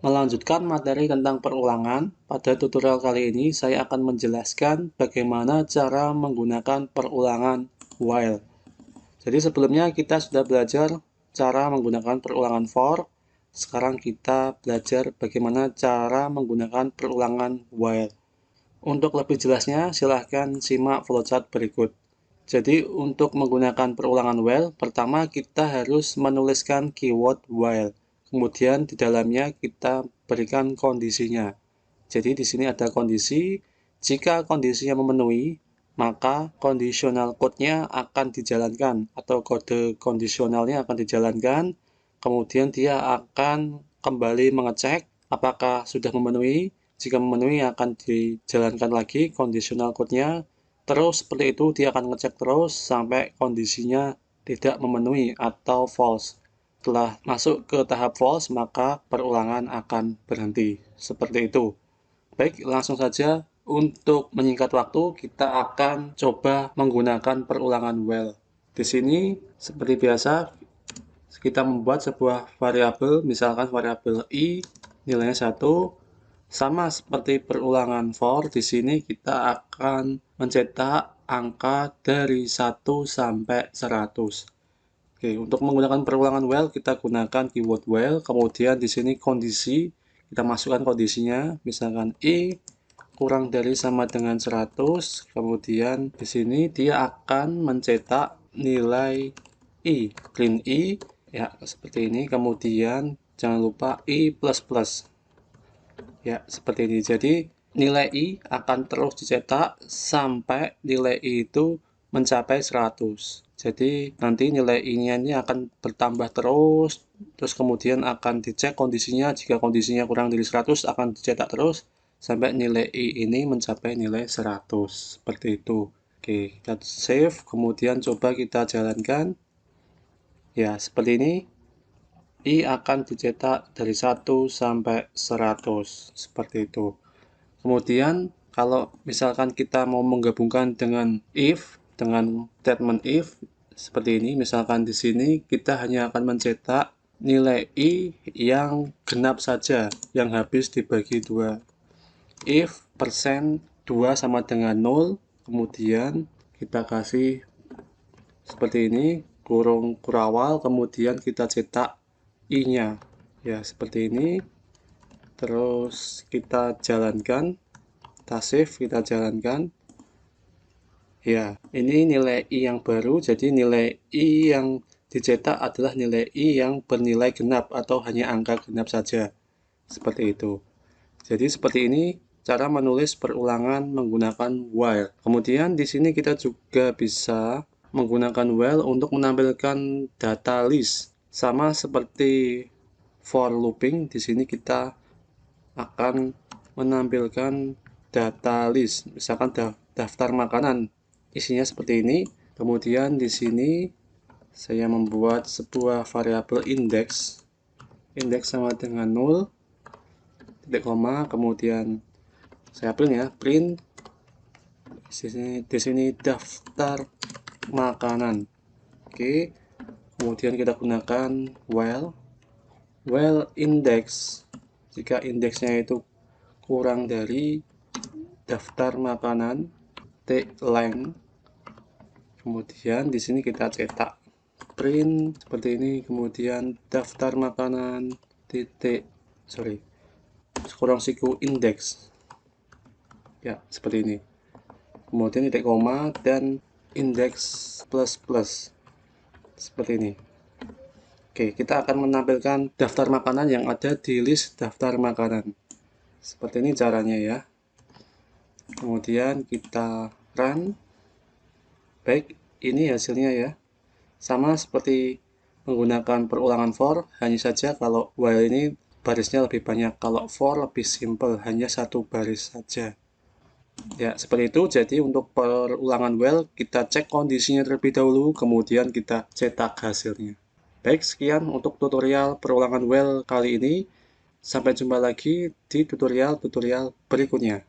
Melanjutkan materi tentang perulangan, pada tutorial kali ini saya akan menjelaskan bagaimana cara menggunakan perulangan while. Jadi sebelumnya kita sudah belajar cara menggunakan perulangan for. Sekarang kita belajar bagaimana cara menggunakan perulangan while. Untuk lebih jelasnya, silahkan simak flowchart berikut. Jadi untuk menggunakan perulangan while, pertama kita harus menuliskan keyword while. Kemudian di dalamnya kita berikan kondisinya. Jadi di sini ada kondisi, jika kondisinya memenuhi, maka conditional code-nya akan dijalankan atau kode kondisionalnya akan dijalankan. Kemudian dia akan kembali mengecek apakah sudah memenuhi. Jika memenuhi akan dijalankan lagi conditional code-nya. Terus seperti itu dia akan ngecek terus sampai kondisinya tidak memenuhi atau false. Setelah masuk ke tahap false, maka perulangan akan berhenti. Seperti itu. Baik, langsung saja untuk menyingkat waktu, kita akan coba menggunakan perulangan while. Di sini, seperti biasa, kita membuat sebuah variabel, misalkan variabel i, nilainya 1, sama seperti perulangan for. Di sini kita akan mencetak angka dari 1 sampai 100. Oke, untuk menggunakan perulangan while kita gunakan keyword while, kemudian di sini kondisi, kita masukkan kondisinya, misalkan i kurang dari sama dengan 100, kemudian di sini dia akan mencetak nilai i, print i, ya seperti ini, kemudian jangan lupa i++, ya seperti ini. Jadi nilai i akan terus dicetak sampai nilai i itu mencapai 100. Jadi nanti nilai i-nya ini akan bertambah terus kemudian akan dicek kondisinya. Jika kondisinya kurang dari 100 akan dicetak terus sampai nilai i ini mencapai nilai 100. Seperti itu. Oke, kita save, kemudian coba kita jalankan. Ya, seperti ini. I akan dicetak dari 1 sampai 100. Seperti itu. Kemudian kalau misalkan kita mau menggabungkan dengan if, dengan statement if seperti ini, misalkan di sini kita hanya akan mencetak nilai i yang genap saja, yang habis dibagi 2. If persen 2 sama dengan 0, kemudian kita kasih seperti ini, kurung kurawal, kemudian kita cetak i-nya. Ya, seperti ini. Terus kita jalankan. Kita save, kita jalankan. Ya, ini nilai i yang baru, jadi nilai i yang dicetak adalah nilai i yang bernilai genap atau hanya angka genap saja. Seperti itu. Jadi seperti ini cara menulis perulangan menggunakan while. Kemudian di sini kita juga bisa menggunakan while untuk menampilkan data list. Sama seperti for looping, di sini kita akan menampilkan data list, misalkan daftar makanan, isinya seperti ini. Kemudian di sini saya membuat sebuah variabel index sama dengan 0, titik koma, kemudian saya print di sini daftar makanan. Oke, kemudian kita gunakan while index, jika indeksnya itu kurang dari daftar makanan length, kemudian di sini kita cetak print seperti ini, kemudian daftar makanan kurang siku index, ya seperti ini, kemudian titik koma dan index plus seperti ini. Oke, kita akan menampilkan daftar makanan yang ada di list daftar makanan. Seperti ini caranya ya. Kemudian kita run. Baik, ini hasilnya ya. Sama seperti menggunakan perulangan for, hanya saja kalau while ini barisnya lebih banyak. Kalau for lebih simple, hanya satu baris saja. Ya, seperti itu. Jadi untuk perulangan while, kita cek kondisinya terlebih dahulu, kemudian kita cetak hasilnya. Baik, sekian untuk tutorial perulangan while kali ini. Sampai jumpa lagi di tutorial berikutnya.